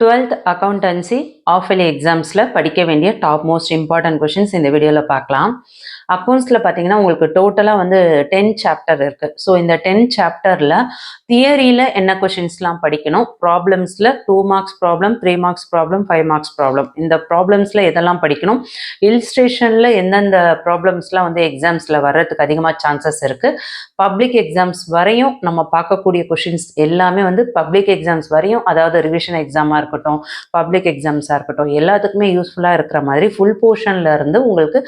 12th accountancy of-yearly எக்ஸாம்ஸில் படிக்க வேண்டிய top most important questions இந்த வீடியோவில் பார்க்கலாம். அக்கௌண்ட்ஸில் பார்த்தீங்கன்னா உங்களுக்கு டோட்டலாக வந்து 10 சாப்டர் இருக்குது. ஸோ இந்த 10 சாப்டரில் தியரியில் என்ன கொஷின்ஸ்லாம் படிக்கணும், ப்ராப்ளம்ஸில் 2 marks problem, 3 marks problem, 5 marks problem, இந்த ப்ராப்ளம்ஸில் எதெல்லாம் படிக்கணும், இல்ஸ்ட்ரேஷனில் எந்தெந்த ப்ராப்ளம்ஸ்லாம் வந்து எக்ஸாம்ஸில் வர்றதுக்கு அதிகமாக சான்சஸ் இருக்குது, பப்ளிக் எக்ஸாம்ஸ் வரையும் நம்ம பார்க்கக்கூடிய கொஷின்ஸ் எல்லாமே வந்து பப்ளிக் எக்ஸாம்ஸ் வரையும், அதாவது ரிவிஷன் எக்ஸாமாக இருக்கட்டும், பப்ளிக் எக்ஸாம்ஸாக இருக்கட்டும், எல்லாத்துக்குமே யூஸ்ஃபுல்லாக இருக்கிற மாதிரி ஃபுல் போர்ஷனில் இருந்து உங்களுக்கு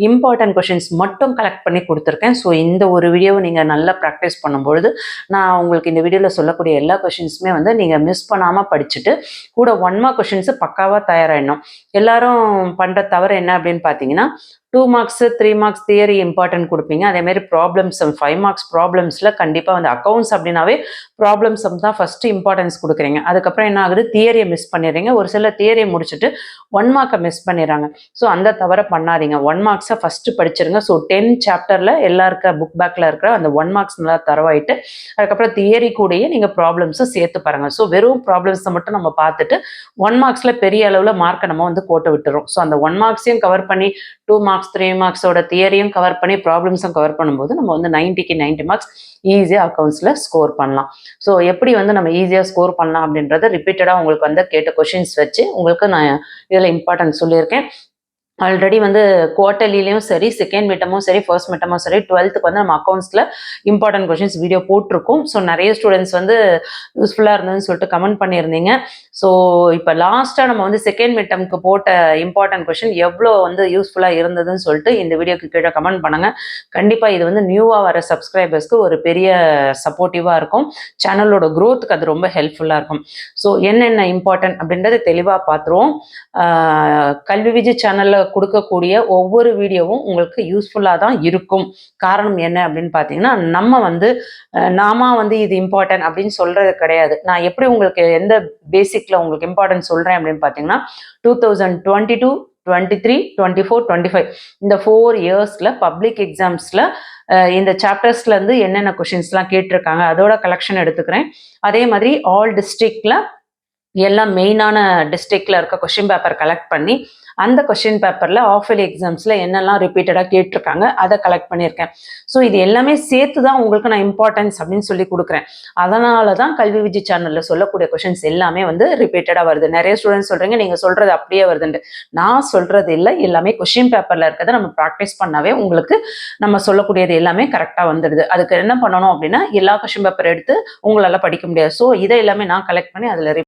இம்பார்ட்டன்ட் கொஷின்ஸ் மட்டும் கலெக்ட் பண்ணி கொடுத்துருக்கேன். ஸோ இந்த ஒரு வீடியோவை நீங்கள் நல்லா ப்ராக்டிஸ் பண்ணும்பொழுது நான் உங்களுக்கு இந்த வீடியோவில் சொல்லக்கூடிய எல்லா கொஷின்ஸுமே வந்து நீங்கள் மிஸ் பண்ணாமல் படிச்சுட்டு கூட 1 மார்க் கொஷின்ஸு பக்காவாக தயாராகிடணும். எல்லாரும் பண்ணுற தவறு என்ன அப்படின்னு பார்த்தீங்கன்னா 2 மார்க்ஸு 3 மார்க்ஸ் தியரி இம்பார்ட்டன்ட் கொடுப்பீங்க. அதேமாதிரி ப்ராப்ளம்ஸ் 5 மார்க்ஸ் ப்ராப்ளம்ஸில் கண்டிப்பாக வந்து அக்கௌண்ட்ஸ் அப்படின்னாவே ப்ராப்ளம்ஸ் தான் ஃபஸ்ட்டு இம்பார்ட்டன்ஸ் கொடுக்குறீங்க. அதுக்கப்புறம் என்ன ஆகுது, தியரியை மிஸ் பண்ணிடுறீங்க. ஒரு சில தியரியை முடிச்சுட்டு 1 மார்க்கை மிஸ் பண்ணிடுறாங்க. ஸோ அந்த தவறை பண்ணாதீங்க. 1 மார்க்ஸை ஃபஸ்ட்டு படிச்சிருங்க. ஸோ 10 சாப்டரில் எல்லாருக்க புக் பேக்கில் இருக்கிற அந்த 1 மார்க்ஸ் நல்லா தரவாயிட்டு அதுக்கப்புறம் தியரி கூடயே நீங்கள் ப்ராப்ளம்ஸும் சேர்த்து பாருங்கள். ஸோ வெறும் ப்ராப்ளம்ஸை மட்டும் நம்ம பார்த்துட்டு 1 மார்க்ஸில் பெரிய அளவில் மார்க்கை நம்ம வந்து போட்டு விட்டுறோம். ஸோ அந்த 1 மார்க்ஸையும் கவர் பண்ணி 2 மார்க்ஸ் 3 மார்க்ஸோட தியரியும் கவர் பண்ணி ப்ராப்ளம்ஸும் கவர் பண்ணும்போது நம்ம வந்து 90க்கு 90 மார்க்ஸ் ஈஸியாக அக்கௌண்ட்ஸில் ஸ்கோர் பண்ணலாம். ஸோ எப்படி வந்து நம்ம ஈஸியாக ஸ்கோர் பண்ணலாம் அப்படின்றத ரிப்பீட்டடாக உங்களுக்கு வந்து கேட்ட கொஷின்ஸ் வச்சு உங்களுக்கு நான் இதில் இம்பார்ட்டன்ஸ் சொல்லியிருக்கேன். ஆல்ரெடி வந்து குவார்டர்லிலையும் சரி, செகண்ட் மிட்டமும் சரி, ஃபர்ஸ்ட் மிட்டமும் சரி, 12th வந்து நம்ம அக்கௌண்ட்ஸில் இம்பார்ட்டன்ட் கொஷின்ஸ் வீடியோ போட்டிருக்கோம். ஸோ நிறைய ஸ்டூடெண்ட்ஸ் வந்து யூஸ்ஃபுல்லாக இருந்ததுன்னு சொல்லிட்டு கமெண்ட் பண்ணியிருந்தீங்க. ஸோ இப்போ லாஸ்ட்டாக நம்ம வந்து செகண்ட் மிட்டமுக்கு போட்ட இம்பார்ட்டன்ட் கொஷின் எவ்வளோ வந்து யூஸ்ஃபுல்லாக இருந்ததுன்னு சொல்லிட்டு இந்த வீடியோக்கு கீழே கமெண்ட் பண்ணுங்கள். கண்டிப்பாக இது வந்து நியூவாக வர சப்ஸ்கிரைபர்ஸ்க்கு ஒரு பெரிய சப்போர்ட்டிவாக இருக்கும். சேனலோட க்ரோத்துக்கு அது ரொம்ப ஹெல்ப்ஃபுல்லாக இருக்கும். ஸோ என்னென்ன இம்பார்ட்டன்ட் அப்படின்றத தெளிவாக பார்த்துருவோம். கல்வி விஜய் சேனலில் கொடுக்கக்கூடிய ஒவ்வொரு வீடியோவும் உங்களுக்கு யூஸ்ஃபுல்லாக தான் இருக்கும். காரணம் என்ன அப்படின்னு பார்த்தீங்கன்னா நம்ம வந்து நாம வந்து இது இம்பார்ட்டன்ட் அப்படின்னு சொல்கிறது கிடையாது. நான் எப்படி உங்களுக்கு எந்த பேசிக்கில் உங்களுக்கு இம்பார்ட்டன்ட் சொல்கிறேன் அப்படின்னு பார்த்தீங்கன்னா 2022, 23, 24, 25 இந்த 4 இயர்ஸில் பப்ளிக் எக்ஸாம்ஸில் இந்த சாப்டர்ஸ்லேருந்து என்னென்ன கொஷின்ஸ்லாம் கேட்டிருக்காங்க அதோட கலெக்ஷன் எடுத்துக்கிறேன். அதே மாதிரி ஆல் டிஸ்ட்ரிக்டில் எல்லாம் மெயினான டிஸ்ட்ரிக்டில் இருக்க கொஷின் பேப்பர் கலெக்ட் பண்ணி அந்த கொஷின் பேப்பரில் ஆஃப்-இயர்லி எக்ஸாம்ஸில் என்னெல்லாம் ரிப்பீட்டடாக கேட்டிருக்காங்க அதை கலெக்ட் பண்ணியிருக்கேன். ஸோ இது எல்லாமே சேர்த்து தான் உங்களுக்கு நான் இம்பார்ட்டன்ஸ் அப்படின்னு சொல்லி கொடுக்குறேன். அதனால தான் கல்வி விஜய் சேனலில் சொல்லக்கூடிய கொஷின்ஸ் எல்லாமே வந்து ரிப்பீட்டடாக வருது. நிறைய ஸ்டூடெண்ட்ஸ் சொல்கிறீங்க நீங்கள் சொல்கிறது அப்படியே வருதுண்டு. நான் சொல்கிறது இல்லை, எல்லாமே கொஷின் பேப்பரில் இருக்கிறத நம்ம ப்ராக்டிஸ் பண்ணாவே உங்களுக்கு நம்ம சொல்லக்கூடியது எல்லாமே கரெக்டாக வந்துடுது. அதுக்கு என்ன பண்ணணும் அப்படின்னா எல்லா கொஷின் பேப்பர் எடுத்து உங்களால் படிக்க முடியாது. ஸோ இதை எல்லாமே நான் கலெக்ட் பண்ணி அதில்